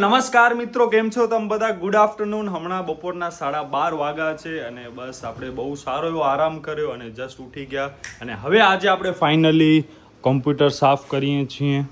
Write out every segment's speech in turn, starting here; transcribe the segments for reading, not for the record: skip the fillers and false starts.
નમસ્કાર મિત્રો, કેમ છો તમે બધા? Good afternoon. હમણાં બપોરના 12:30 વાગ્યા છે અને બસ આપણે બહુ સારો એવો આરામ કર્યો અને જસ્ટ ઉઠી ગયા. અને હવે આજે આપણે ફાઇનલી કોમ્પ્યુટર સાફ કરીએ છીએ.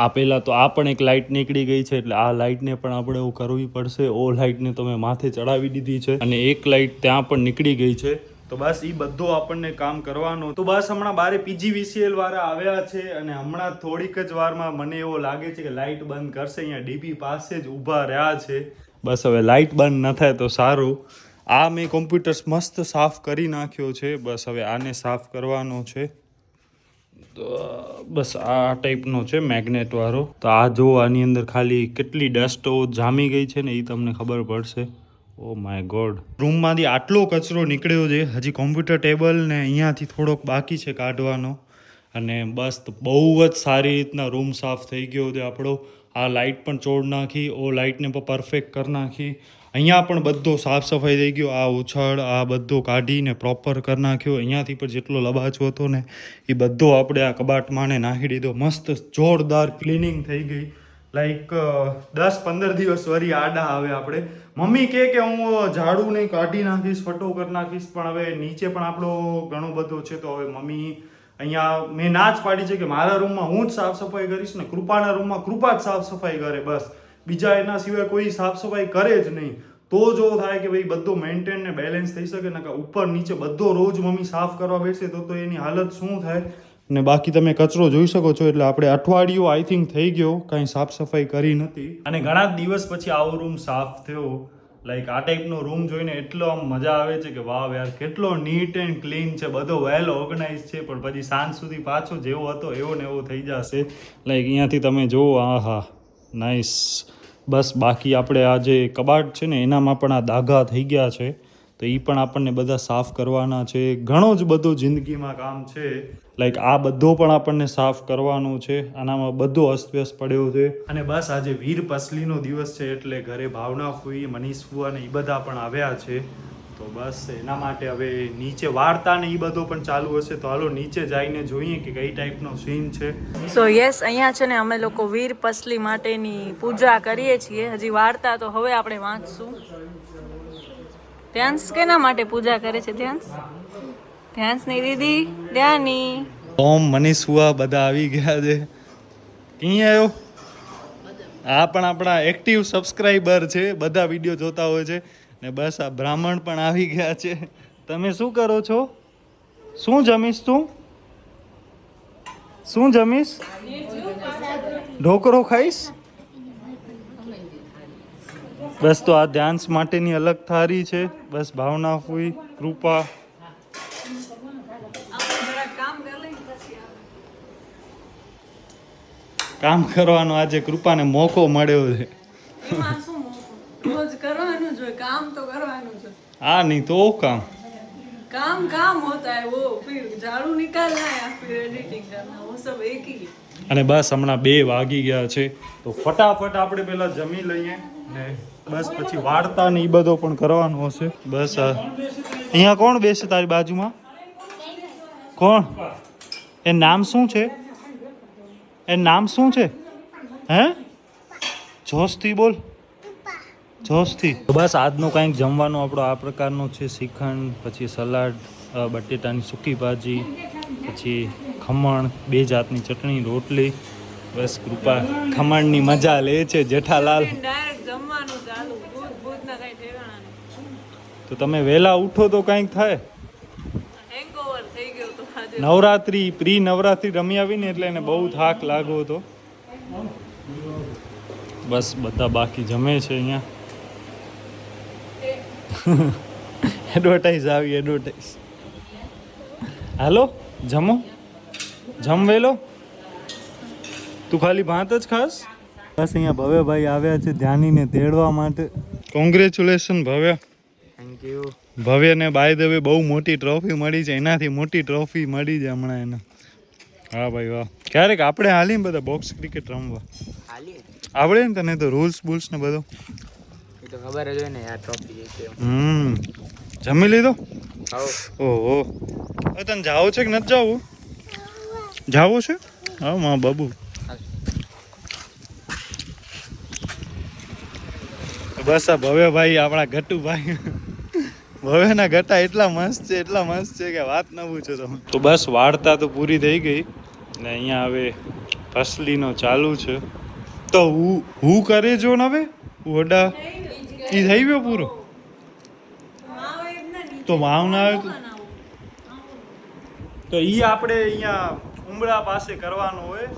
આ પહેલાં તો આ પણ એક લાઇટ નીકળી ગઈ છે, એટલે આ લાઇટને પણ આપણે એવું કરવી પડશે. ઓ લાઇટને તો મેં માથે ચડાવી દીધી છે અને એક લાઇટ ત્યાં પણ નીકળી ગઈ છે. તો બસ એ બધું આપણને કામ કરવાનું. તો બસ હમણાં બારે PGVCL વાળા આવ્યા છે અને હમણાં થોડીક જ વારમાં મને એવો લાગે છે કે લાઇટ બંધ કરશે. અહીંયા ડીપી પાસે જ ઊભા રહ્યા છે. બસ હવે લાઇટ બંધ ન થાય તો સારું. આ મેં કોમ્પ્યુટર્સ મસ્ત સાફ કરી નાખ્યો છે. બસ હવે આને સાફ કરવાનો છે. તો બસ આ ટાઈપનો છે મેગ્નેટ વાળો. તો આ જો આની અંદર ખાલી કેટલી ડસ્ટો જામી ગઈ છે ને એ તમને ખબર પડશે. ઓ માય ગોડ, રૂમમાંથી આટલો કચરો નીકળ્યો છે. હજી કોમ્પ્યુટર ટેબલ ને અહીંયાથી થોડોક બાકી છે કાઢવાનો. અને બસ બહુ જ સારી રીતના રૂમ સાફ થઈ ગયો છે આપણો. આ લાઇટ પણ ચોડ નાખી, ઓ લાઇટને પણ પરફેક્ટ કરી નાખી. અહીંયા પણ બધો સાફ સફાઈ થઈ ગયો. આ ઉછળ આ બધો કાઢીને પ્રોપર કરી નાખ્યો. અહીંયાથી પણ જેટલો લબાચો હતો ને એ બધો આપણે આ કબાટમાં ને નાખી દીધો. મસ્ત જોરદાર ક્લિનિંગ થઈ ગઈ. લાઈક 10-15 દિવસ વરી આડા આવે આપણે. મમ્મી કે હું ઝાડુ નહીં કાઢી નાખીશ, ફટો કરી નાખીશ, પણ હવે નીચે પણ આપણો ઘણો બધો છે. તો હવે મમ્મી અહીંયા મેં ના જ પાડી છે કે મારા રૂમમાં હું જ સાફ સફાઈ કરીશ ને કૃપાના રૂમમાં કૃપા જ સાફ સફાઈ કરે. બસ બીજા એના સિવાય કોઈ સાફ સફાઈ કરે જ નહીં. તો જો થાય કે ભાઈ બધું મેન્ટેન ને બેલેન્સ થઈ શકે ને, કે ઉપર નીચે બધો રોજ મમ્મી સાફ કરવા બેસે તો એની હાલત શું થાય. ને બાકી તમે કચરો જોઈ શકો છો. એટલે આપણે અઠવાડિયું આઈ થિંક થઈ ગયો કાંઈ સાફ સફાઈ કરી નથી. અને ઘણા દિવસ પછી આવો રૂમ સાફ થયો. લાઈક આ ટાઈપનો રૂમ જોઈને એટલો આમ મજા આવે છે કે વાહ યાર, કેટલો નીટ એન્ડ ક્લીન છે, બધો વેલ ઓર્ગનાઇઝ છે. પણ પછી સાંજ સુધી પાછો જેવો હતો એવો ને એવો થઈ જશે. લાઈક અહીંયાથી તમે જુઓ, આ હા નાઇસ. બસ બાકી આપણે આ જે કબાટ છે ને એનામાં પણ આ દાગા થઈ ગયા છે. તો એ પણ આપણને બધા સાફ કરવાના છે. ઘણો જ બધું જિંદગીમાં કામ છે. લાઈક આ બધો પણ આપણને સાફ કરવાનું છે. આનામાં બધો અસ્તવ્યસ્ત પડ્યો છે. અને બસ આજે વીર પસલીનો દિવસ છે એટલે ઘરે ભાવના ફૂઈ, મનીષ ફૂ અને એ બધા પણ આવ્યા છે. તો બસ એના માટે હવે નીચે વાર્તા ને એ બધો પણ ચાલુ હશે. તો હાલો નીચે જઈને જોઈએ કે કઈ ટાઈપનો સીન છે. સો યસ, અહીંયા છે ને અમે લોકો વીર પસલી માટેની પૂજા કરીએ છીએ. હજી વાર્તા તો હવે આપણે વાંચશું. ધ્યાન્સ કેના માટે પૂજા કરે છે? ધ્યાન્સની દીદી ધ્યાની ઓમ મનીષ હુઆ બધા આવી ગયા છે. ક્યાં આવ્યો? આ પણ આપણા એક્ટિવ સબસ્ક્રાઈબર છે, બધા વિડીયો જોતા હોય છે. ને બસ આ બ્રાહ્મણ પણ આવી ગયા છે. તમે શું કરો છો? શું જમીશ તું? શું જમીશ? ઢોકરો ખાઈશ? બસ તો આ ધ્યાન્સ માટેની અલગ થારી છે. બસ ભાવના ફૂઈ, કૃપા. કામ કરવાનો આજે કૃપાને મોકો મળ્યો છે. આ નહીં તો કામ હોતા હૈ, વો ફિર ઝાડુ નિકાલના હૈ, ફિર એડિટિંગ કરના, વો સબ એક હી. અને બસ હમણાં 2 વાગી ગયા છે. તો ફટાફટ આપણે પહેલા જમી લઈએ ને બસ પછી વાર્તા ને એ બધો પણ કરવાનો હશે. બસ અહીંયા કોણ બેસે તારી બાજુમાં? કોણ? એ નામ શું છે? એ નામ શું છે? હે? જોશથી બોલ, જોશથી. બસ આજનો કંઈક જમવાનો આપણો આ પ્રકારનો છે. શ્રીખંડ, પછી સલાડ, બટેટાની સૂકી ભાજી, પછી ખમણ, 2 જાતની ચટણી, રોટલી. બસ કૃપા ખમણની મજા લે છે. જેઠાલાલ તો તમે વહેલા ઉઠો તો કંઈક થાય. નવરાત્રી પ્રી નવરાત્રી રમી આવીને એટલે એને બહુ થાક લાગ્યો હતો. બસ બધા બાકી જમે છે અહીંયા. એડવર્ટાઈઝ આવી, એડવર્ટાઈઝ. હાલો જમો, જમવેલો. તું ખાલી ભાત જ ખાસ. બસ અહીંયા ભવ્યભાઈ આવ્યા છે ધ્યાનીને તેડવા માટે. કોંગ્રેચ્યુલેશન ભવ્ય. Thank you. ભવ્યને બાય ધ વે બહુ મોટી ટ્રોફી મળી છે. એનાથી મોટી ટ્રોફી મળી છે હમણાં એને. હા ભાઈ વાહ. ક્યારેક આપણે હાલીને બધા બોક્સ ક્રિકેટ રમવા. આવડે ને તને તો રૂલ્સ બુલ્સ ને બધું? એ તો ખબર જ હોય ને યાર, ટ્રોફી છે. જમી લીધો? ઓહો. હવે તને જાવું છે કે નથી જાવું? જાવું છે? હા માં બાબુ. બસ આ ભવ્યભાઈ આપણા ગટુભાઈ ભવ્યના ગટા એટલા મસ્ત છે કે વાત ન પૂછો તમે. તો બસ વાર્તા તો પૂરી થઈ ગઈ ને અહીંયા હવે ફસલીનો ચાલુ છે. તો હું કરે જો ને હવે ઓડા ઈ થઈ ગયો પૂરો. તો વાવ ના આવે તો ઈ આપણે અહીંયા ઉમરા પાસે કરવાનું હોય.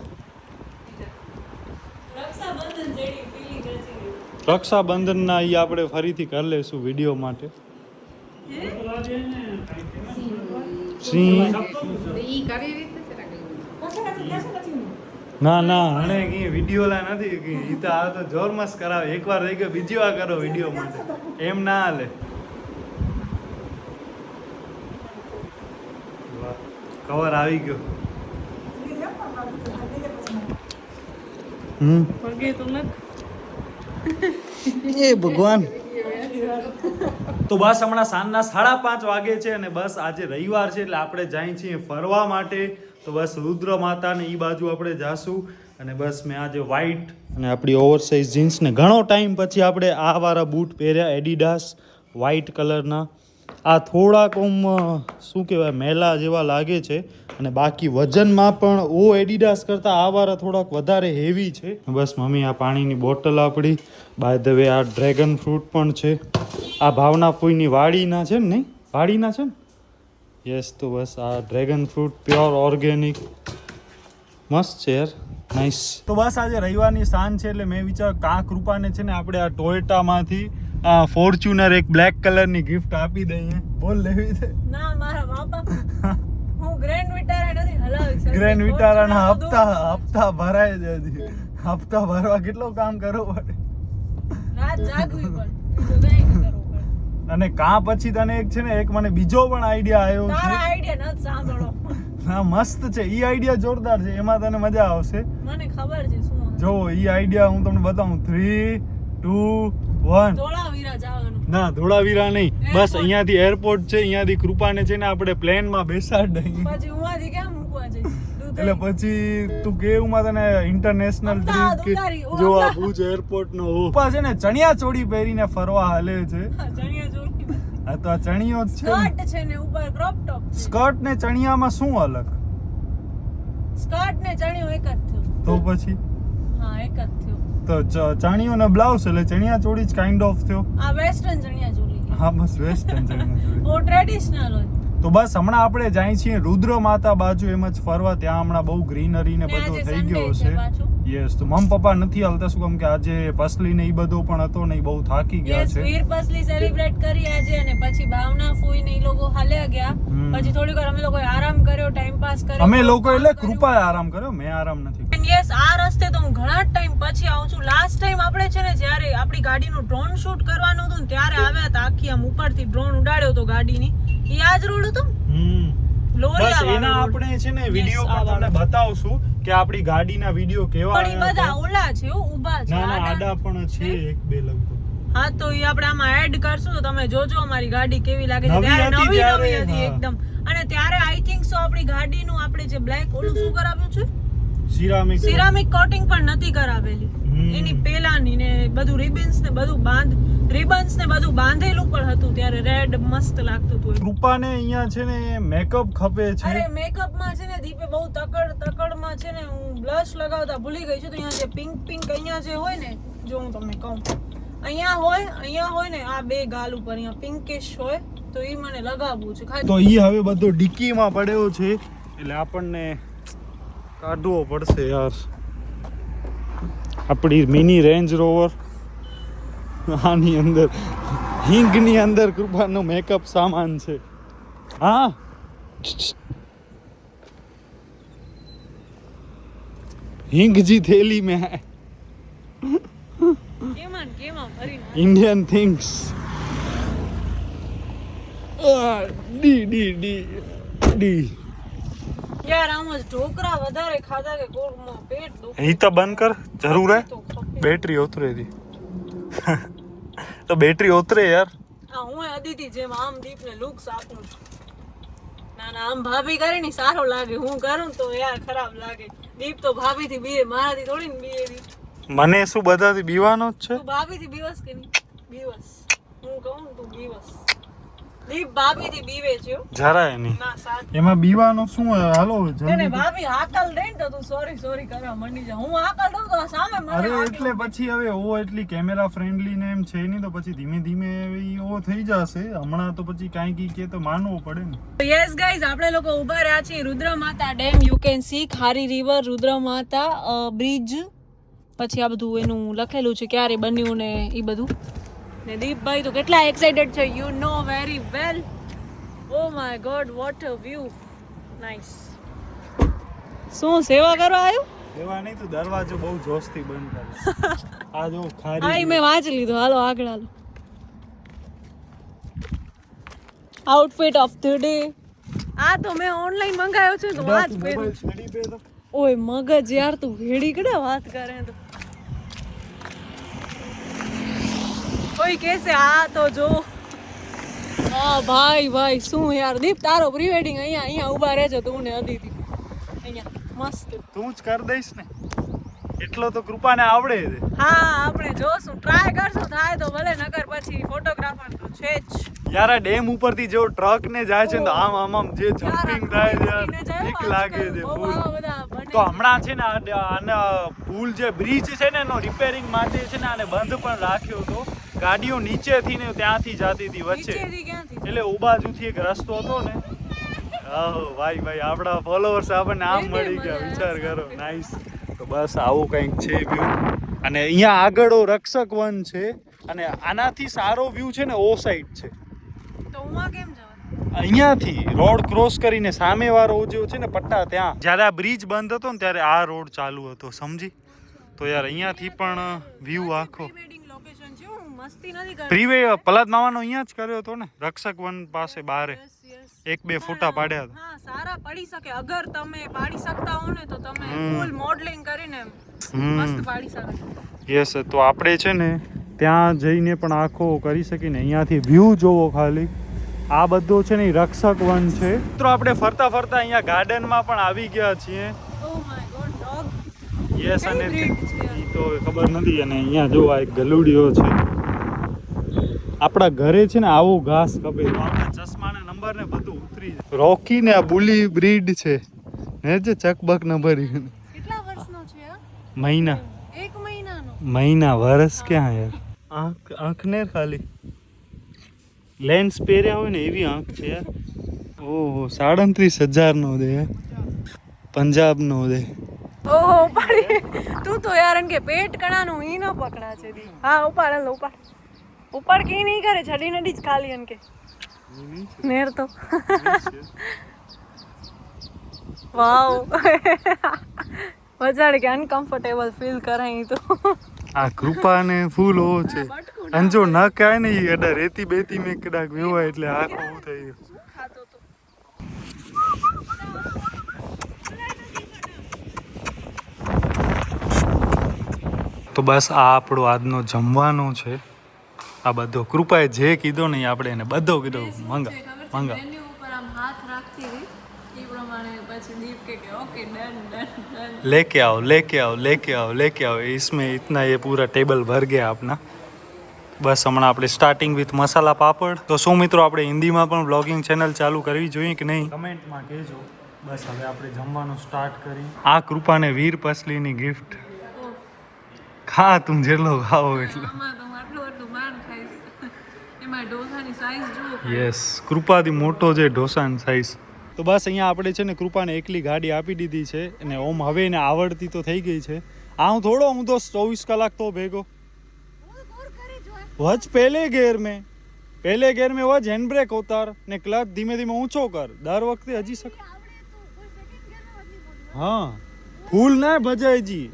રક્ષાબંધનના ઈ આપણે ફરીથી કરી લેશું વિડીયો માટે. ના હણે કઈ વિડીયો લા નથી ઈ તો આ તો જોર મસ્ત કરાવે. એકવાર થઈ ગયો બીજી વાર કરો વિડીયો માટે, એમ ના હાલે. કવર આવી ગયો. એ ભગવાન. તો બસ હમણાં સાંજના 5:30 વાગે છે અને બસ આજે રવિવાર છે એટલે આપણે જાય છીએ ફરવા માટે. તો બસ રુદ્ર માતા ને ઈ બાજુ આપણે જાશું અને બસ મેં આજે વ્હાઈટ અને આપણી ઓવરસાઇઝ જીન્સ ને ઘણો ટાઈમ પછી આપણે આ વાળા બૂટ પહેર્યા એડિડાસ વ્હાઈટ કલરના. આ થોડાક શું કહેવાય મેલા જેવા લાગે છે અને બાકી વજનમાં પણ એડિડાસ કરતાં આ વાળા થોડાક વધારે હેવી છે. બસ મમ્મી આ પાણીની બોટલ આપણી. બાય ધ વે આ ડ્રેગન ફ્રૂટ પણ છે. આ ભાવના ફૂઈની વાડીના છે ને? નહીં વાડીના છે ને? યસ. તો બસ આ ડ્રેગન ફ્રૂટ પ્યોર ઓર્ગેનિક મસ્ત છે યાર, નાઇસ. તો બસ આજે રવિવારની સાંજ છે એટલે મેં વિચાર્યું કા કૃપાને છે ને આપણે આ ટોયોટામાંથી ફોર્ચ્યુનર એક બ્લેક કલરની ગિફ્ટ આપી દઈએ. બોલ લેવી છે? ના મારા બાપા હું ગ્રેન્ડ વિટારા નથી હલાવી શકતી. ગ્રેન્ડ વિટારાના હપ્તા ભરાય છે હજી. હપ્તા ભરવા કેટલો કામ કરવું પડે, રાત જાગવી પડે, બીજું કંઈ નહીં કરવું પડે. અને કા પછી તને એક છે ને એક મને બીજો પણ આઈડિયા આવ્યો છે. તારા આઈડિયા નથી સાંભળો. ના મસ્ત છે ઈ આઈડિયા, જોરદાર છે. એમાં તને મજા આવશે. મને ખબર છે શું. જો ઈ આઈડિયા હું તમને બતાવું. 3, 2, 1. ધોળાવીરા જવાનું. ના ધોળાવીરા નહીં, બસ અહીંયાથી એરપોર્ટ છે, અહીંયાથી કૃપાને છે ને આપણે પ્લેનમાં બેસાડ દઈએ. પછી ઉમાંથી કેમ મૂકવા જઈશ? એટલે પછી તું કેવું તને ઇન્ટરનેશનલ ટ્રીપ જો આ ભુજ એરપોર્ટ નો ઉપર છે ને ચણિયા ચોળી પહેરીને ફરવા હાલે છે. ચણિયા ચોળી હા તો આ ચણિયો જ છે. સ્કર્ટ છે ને ઉપર ક્રોપ ટોપ. સ્કર્ટ ને ચણિયામાં શું અલગ? સ્કર્ટ ને ચણિયો એક જ થયો. તો પછી હા એક જ થયો. તો ચણિયો ને બ્લાઉઝ એટલે ચણિયા ચોળી જ કાઇન્ડ ઓફ થયો. આ વેસ્ટર્ન ચણિયા ચોળી. હા બસ વેસ્ટર્ન ચણિયા ચોળી. ઓ ટ્રેડિશનલ હોય. તો બસ હમણાં આપણે જાય છીએ રુદ્ર માતા બાજુ એમ જ ફરવા. ત્યાં હમણાં બહુ ગ્રીનરી ને બધું થઈ ગયો છે. યસ. તો મમ્મી પપ્પા નથી હાલતા શું કામ કે આજે પસલી ને ઈ બધું પણ હતો ને બહુ થાકી ગયા છે. વીર પસલી સેલિબ્રેટ કરી આજે અને પછી ભાવના ફૂઈ ને ઈ લોકો હાલ્યા ગયા. પછી થોડીક વાર અમે લોકો આરામ કર્યો, ટાઈમ પાસ કર્યો. અમે લોકો એટલે કૃપાએ આરામ કર્યો, મેં આરામ નથી. યસ. આ રસ્તે તો હું ઘણા ટાઈમ પછી આવું છું. લાસ્ટ ટાઈમ આપણે છે ને જ્યારે આપણી ગાડીનું ડ્રોન શૂટ કરવાનું હતું ને ત્યારે આવ્યા હતા. આખી આમ ઉપરથી ડ્રોન ઉડાડ્યો હતો ગાડીની. ઈ આજ રોડ હતો. બસ એના આપણે છે ને વિડિયો પણ તમને બતાવશું કે આપણી ગાડીના વિડિયો કેવા આવ્યા. પણ ઈ બધા ઓલા છે ઊભા છે. ના આડા પણ છે એક બે લગભગ. હા તો ઈ આપણે આમાં એડ કરશું તો તમે જોજો અમારી ગાડી કેવી લાગે છે. ત્યારે નવી હતી એકદમ. અને ત્યારે આઈ થિંક સો આપણી ગાડીનું આપણે જે બ્લેક ઓલું શું કરાવ્યું છે સિરામિક કોટિંગ પણ નથી કરાવેલી. એની પેલાની ને બધું રિબન્સ ને બધું બાંધેલું પણ હતું. ત્યારે રેડ મસ્ત લાગતું હતું. કૃપાને અહીંયા છે ને મેકઅપ ખપે છે. અરે મેકઅપ માં છે ને દીપે બહુ તકડમાં છે ને હું બ્લશ લગાવતા ભૂલી ગઈ છું. તો અહીંયા જે પિંક અહીંયા જે હોય ને, જો હું તમને કહું અહીંયા હોય ને આ બે ગાલ ઉપર અહીંયા પિંકિશ હોય તો ઈ મને લગાવવું છે. તો ઈ હવે બધો ડિક્કીમાં પડ્યો છે એટલે આપણને કાઢવો પડશે યાર. આપણી મિની રેન્જ રોવર આની અંદર હિંગની અંદર કૃપાનો મેકઅપ સામાન છે. હા હિંગ જી થેલી में है Indian things. D D D D यार આમ જ ઢોકરા વધારે ખાધા કે કોરમાં પેટ દુખે. ઈ તો બંધ કર જરૂર હે. બેટરી ઉતરે દી તો બેટરી ઉતરે યાર. હા હું અદિતિ જેમ આમ દીપને લુક્સ આપું છું. ના આમ ભાભી કરે ને સારો લાગે. હું કરું તો યાર ખરાબ લાગે. દીપ તો ભાભી થી બીએ, મારાથી થોડી ને બીએ. મને શું બધાથી બીવાનો જ છે. તું ભાભી થી બીવસ કે નહીં? બીવસ હું કહું તું બીવસ દીપ ભાભી થી બીવે છે હો. જરાય નહીં ના સાચ એમાં બીવાનો શું હોય? હાલો તેને જલ્દી. ભાભી હાકલ દે ને તો તું સોરી કરવા મંડી જા. હું હાકલ દઉં તો આ સામે મને અરે હાકલ એટલે પછી હવે ઓ એટલી કેમેરા ફ્રેન્ડલી ને એમ છે નહીં તો પછી ધીમે ધીમે ઓ થઈ જશે. હમણાં તો પછી કાંઈ કે તો માનવું પડે ને. યસ ગાઈઝ આપણે લોકો ઊભા રહ્યા છીએ રુદ્ર માતા ડેમ. યુ કેન સી ખારી રિવર, રુદ્ર માતા બ્રિજ, પછી આ બધું એનું લખેલું છે ક્યારે બન્યું ને એ બધું. ને દીપભાઈ તો કેટલા એક્સાઇટેડ છે, you know very well. Oh my God what a view, nice. શું સેવા કરવા આવ્યું? એવા નહીં તો દરવાજો બહુ જોશથી બંધ કરે. આ જો ખારી હા મેં વાંચી લીધું. હાલો આગળ હાલો. Outfit of the day. આ તો મેં ઓનલાઈન મંગાવ્યો છે તો આ જ પહેરું. મોબાઈલ છેડી પે તો ઓય મગજ યાર, તું હેડી કડા વાત કરે તો. કોઈ કહેશે આ તો જો. હા ભાઈ શું યાર દીપ, તારો પ્રી વેડિંગ અહીંયા ઊભા રહેજો તું ને અદિતિ. અહીંયા મસ્ત. તું જ કરી દઈશ ને, એટલો તો કૃપાને આવડે છે. હા આપણે જોશું, ટ્રાય કરશું, થાય તો ભલે, નકર પછી ફોટોગ્રાફર તો છે જ. યાર આ ડેમ ઉપરથી જેવો ટ્રક ને જાય છે ને તો આમ જે જમ્પિંગ થાય છે યાર, બીક લાગે છે ફૂલ. તો હમણાં છે ને આના પુલ જે બ્રિજ છે ને એનો રિપેરિંગ માટે છે ને આને બંધ પણ રાખ્યો હતો. ગાડીઓ નીચેથી ને ત્યાંથી જતી હતી વચ્ચે, એટલે ઓ બાજુથી એક રસ્તો હતો ને. આહો ભાઈ આપણા ફોલોઅર્સ આપણને આમ મળી ગયા, વિચાર કરો. નાઈસ. તો બસ આવું કંઈક છે વ્યૂ. અને અહીંયા આગળ રક્ષક વન છે અને આનાથી સારો વ્યૂ છે ને ઓ સાઈડ છે. તો ઉમાં કેમ જવાનું? અહીંયાથી રોડ ક્રોસ કરીને સામે વાળો જે છે ને પટ્ટા, ત્યાં જ્યારે આ બ્રિજ બંધ હતો ને ત્યારે આ રોડ ચાલુ હતો, સમજી? તો યાર અહીંયાથી પણ વ્યૂ આખો લોકેશન છે. હું મસ્તી નથી કરતી. પ્રીવે પલાદ માવાનો અહીંયા જ કર્યો હતો ને, રક્ષક વન પાસે બારે. એક બે ફોટા પાડ્યા હતા. હા સારા પડી શકે, અગર તમે પાડી શકતા હો ને તો તમે ફૂલ મોડલિંગ કરીને મસ્ત પાડી શકો. યસ. તો આપણે છે ને ત્યાં જઈને પણ આખો કરી શકીએ ને. અહીંયાથી વ્યૂ જોવો ખાલી. આ બધો છે ને રક્ષક વન છે. મિત્રો આપણે ફરતા અહીંયા ગાર્ડનમાં પણ આવી ગયા છીએ. Oh my God dog. Yes. અને ઈ તો ખબર નથી. અને અહીંયા જો આ એક ગલુડિયો છે. આપણા ઘરે છે ને આવો ઘાસ કપે તો આપણા ચશ્માના નંબર ને બધું ઉતરી જાય. રોકી ને આ બુલી બ્રીડ છે ને જે ચકબક નંબર. કેટલા વર્ષનો છે આ? મહિના 1 મહિનાનો. મહિના વર્ષ ક્યાં યાર. આંખ ને ખાલી લેન્સ પહેર્યા હોય ને એવી આંખ છે યાર. ઓહો 37,000 નો દે, પંજાબ નો દે. ઓહો ઉપાડી. તું તો યાર કે પેટ કણાનું ઈ ન પકડા છે દી. હા ઉપાડ ઉપર કી નહીં કરે, છડી નડી જ ખાલી એન કે નેર તો. વાવ વજાડે કે અનકમ્ફર્ટેબલ ફીલ કરાય તો. આ કૃપા ને ફૂલ ઓવો છે. અંજો ન કાય ને ઈ અડા રેતી બેતી મેં કડાક વેવાય એટલે આખો હું થઈ ગયો. ખાતો તો તો બસ આ આપણો આજનો જમવાનો છે. આ બધો કૃપાએ જે કીધો ને આપણે એને બધો કીધો મંગા. મેન્યુ ઉપર આમ હાથ રાખતી હતી એ પ્રમાણે પછી દીપ કે ઓકે ડન लेके आओ इसमें इतना ये पूरा टेबल भर गया अपना. બસ હમણાં આપણે સ્ટાર્ટિંગ વિથ મસાલા પાપડ. તો શું મિત્રો આપણે હિન્દીમાં પણ બ્લોગિંગ ચેનલ ચાલુ કરવી જોઈએ કે નહીં? કમેન્ટમાં કહેજો. બસ હવે આપણે જમવાનું સ્ટાર્ટ કરી. આ કૃપાને વીર પસલીની ગિફ્ટ. ખા તું જેટલો ખાવો એટલો. આમાં તો આટલું માન ખાઈશ. એમાં ઢોસાની સાઈઝ જુઓ. યસ, કૃપાથી મોટો છે ઢોસાની સાઈઝ. તો બસ અહીંયા આપણે છે ને કૃપાને એકલી ગાડી આપી દીધી છે અને ઓમ હવે એને આવડતી તો થઈ ગઈ છે. હું તો 24 કલાક તો ભેગો વચ પહેલે ગેર મેં વચ હેન્ડ બ્રેક ઉતાર ને ક્લચ ધીમે ધીમે ઊંચો કર. દર વખતે હજી શક. હા ફૂલ ના ભજાયજી.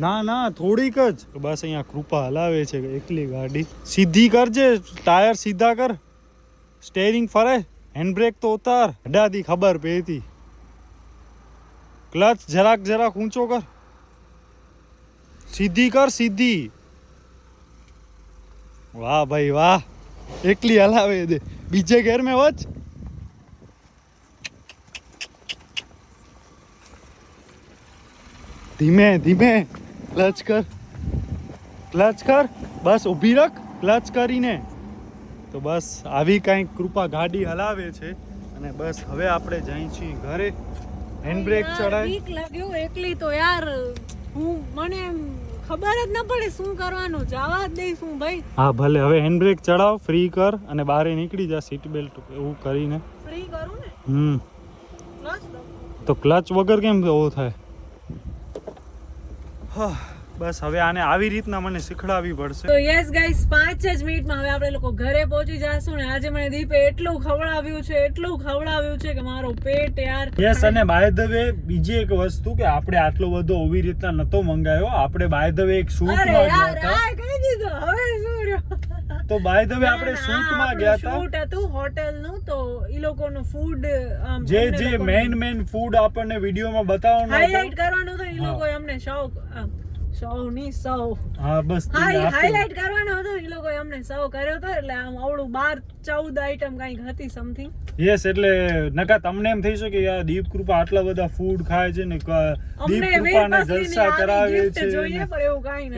ના થોડીક જ. બસ અહીંયા કૃપા હલાવે છે એકલી ગાડી. સીધી કરજે, ટાયર સીધા કર, સ્ટેરિંગ ફરે, હેન્ડ બ્રેક તો ઉતાર. હડાથી ખબર પેતી. ક્લચ જરાક ઊંચો કર, સીધી કર સીધી. વાહ ભાઈ વાહ, એકલી હલાવે દે. બીજે ઘેર મેં વચ. ધીમે ક્લચ કર. ક્લચ કર, બસ ઊભી રાખ, ક્લચ કરીને. તો બસ આવી કંઈક કૃપા ગાડી હલાવે છે અને બસ હવે આપણે જઈએ છીએ ઘરે. હેન્ડબ્રેક ચડાય. વીક લાગ્યું એકલી તો યાર, મને ખબર જ ન પડે શું કરવાનું, જવા જ દઈશું ભાઈ. હા ભલે, હવે હેન્ડબ્રેક ચડાવ, ફ્રી કર અને બહાર નીકળી જા સીટ બેલ્ટ એવું કરીને. ફ્રી કરું ને, ક્લચ દો. તો ક્લચ વગર કેમ એવો થાય? હા બસ હવે આને આવી રીતના મને શીખડાવવી પડશે. તો યસ ગાઈસ, 5 જ મિનિટમાં હવે આપણે લોકો ઘરે પહોંચી જાશું ને આજે મને દીપે એટલું ખવડાવ્યું છે કે મારો પેટ યાર. યસ, અને બાય ધ વે બીજી એક વસ્તુ કે આપણે આટલો બધો ઓવી રીતના નતો મંગાયો. આપણે બાય ધ વે એક શૂટમાં ગયા હતા. કહી દીધું હવે શું રહ્યો. તો બાય ધ વે આપણે શૂટમાં ગયા હતા. શૂટ હતું હોટેલનું, તો ઈ લોકોનું ફૂડ જે મેન ફૂડ આપણને વિડીયોમાં બતાવવાનું હાઈલાઈટ કરવાનું હતું. ઈ લોકોએ અમને હાઈલાઈટ કરવાનો હતો. ઈ લોકોએ અમને સર્વ કર્યો હતો. એટલે આમ આવડું 12-14 આઈટમ કંઈક હતી સમથિંગ. યસ, એટલે નકા તમને એમ થઈ શકે યાર દીપ કૃપા આટલા બધા ફૂડ ખાય છે ને દીપ કૃપાને જલસા કરાવે છે,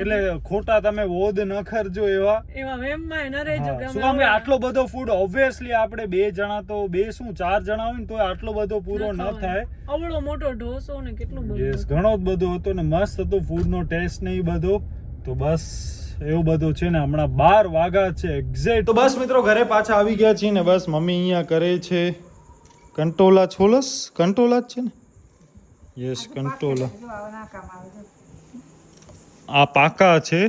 એટલે ખોટા તમે વોદ ન કરજો એવા વેમમાં ન રહેજો. શું કામ કે આટલો બધો ફૂડ ઓબ્વિયસલી આપણે 2 જણા તો 4 જણા હોય ને તો આટલો બધો પૂરો ન થાય. આવડો મોટો ઢોસો ને કેટલું બધું. યસ, ઘણો જ બધો હતો ને મસ્ત હતો ફૂડનો ટેસ્ટ ને ઈ બધો. તો બસ એવું બધું છે ને હમણાં 12 વાગ્યા છે એક્ઝેક્ટ. તો બસ મિત્રો ઘરે પાછા આવી ગયા છીએ ને બસ મમ્મી અહીંયા કરે છે કંટોલા છોલસ. કંટોલા જ છે ને? યસ, કંટોલા. આ પાકા છે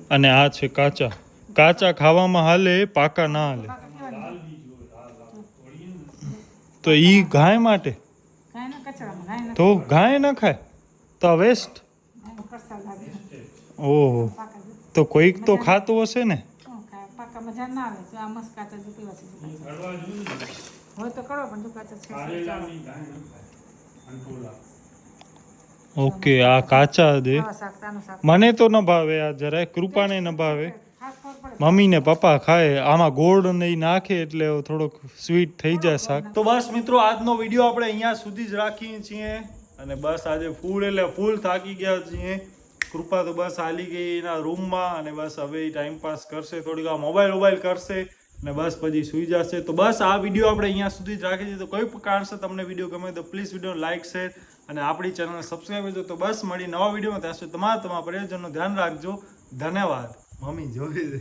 અને આ છે કાચા. કાચા ખાવામાં હાલે, પાકા ના હાલે. તો ઈ ગાય માટે, તો ગાય ના ખાય તો વેસ્ટ. ઓહો, તો કોઈક તો ખાતું હશે ને. ઓકે, આ કાચા દે. મને તો ન ભાવે, આ જરાય કૃપાને ન ભાવે. મમ્મી ને પપ્પા ખાય. આમાં ગોળ ને નાખે એટલે થોડોક સ્વીટ થઈ જાય શાક. તો બસ મિત્રો આજનો વિડીયો આપણે અહીંયા સુધી જ રાખીએ છીએ અને બસ આજે ફૂલ થાકી ગયા છીએ. કૃપા તો બસ હાલી ગઈ એના રૂમમાં અને બસ હવે ટાઈમ પાસ કરશે, થોડીક આ મોબાઈલ કરશે ને બસ પછી સૂઈ જશે. તો બસ આ વિડીયો આપણે અહીંયા સુધી જ રાખીએ છીએ. તો કોઈ પણ કારણસર તમને વિડીયો ગમે તો પ્લીઝ વિડીયો લાઇક, શેર અને આપણી ચેનલને સબસ્ક્રાઈબ કરજો. તો બસ મળી નવા વિડીયોમાં. ત્યાં સુધી તમારા પરિવારજનનું ધ્યાન રાખજો. ધન્યવાદ. મમ્મી જોઈ દે.